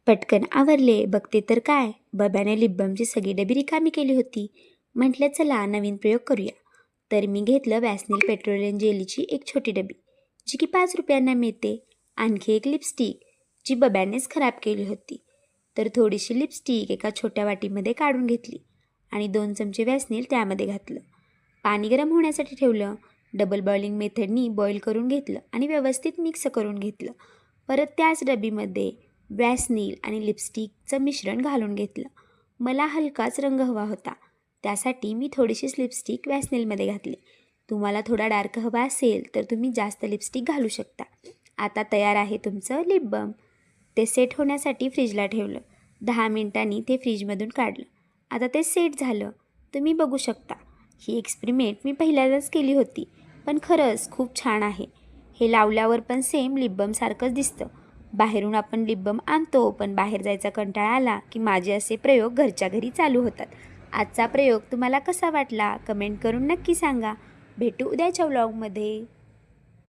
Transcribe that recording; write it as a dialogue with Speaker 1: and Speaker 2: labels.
Speaker 1: पटकन आवरले. बघते तर काय, बब्याने लिपबामची सगळी डबी रिकामी केली होती. म्हटलं चला नवीन प्रयोग करूया. तर मी घेतलं वॅसनील पेट्रोलियम जेलीची एक छोटी डबी, जी की 5 रुपयांना मिळते. आणखी एक लिपस्टिक, जी बब्यानेच खराब केली होती. तर थोडीशी लिपस्टिक एका छोट्या वाटीमध्ये काढून घेतली आणि 2 चमचे वॅसनील त्यामध्ये घातलं. पाणी गरम होण्यासाठी ठेवलं. डबल बॉइलिंग मेथडनी बॉईल करून घेतलं आणि व्यवस्थित मिक्स करून घेतलं. परत त्याच डबीमध्ये वॅसनील आणि लिपस्टिकचं मिश्रण घालून घेतलं. मला हलकाच रंग हवा होता, त्यासाठी मी थोडीशीच लिपस्टिक वॅसनीलमध्ये घातली. तुम्हाला थोडा डार्क हवा असेल तर तुम्ही जास्त लिपस्टिक घालू शकता. आता तयार आहे तुमचं लिप बाम. ते सेट होण्यासाठी फ्रीजला ठेवलं. 10 मिनिटांनी ते फ्रीजमधून काढलं. आता ते सेट झालं. तुम्ही बघू शकता. ही एक्सपेरिमेंट मी पहिल्यांदाच केली होती, पण खरंच खूप छान आहे. हे लावल्यावर पण सेम लिप बामसारखंच दिसतं. बाहेरून आपण लिप बाम आणतो, पण बाहेर जायचा कंटाळा आला की माझे असे प्रयोग घरच्या घरी चालू होतात. आजचा प्रयोग तुम्हाला कसा वाटला कमेंट करून नक्की सांगा. भेटू उद्याच्या व्लॉगमध्ये.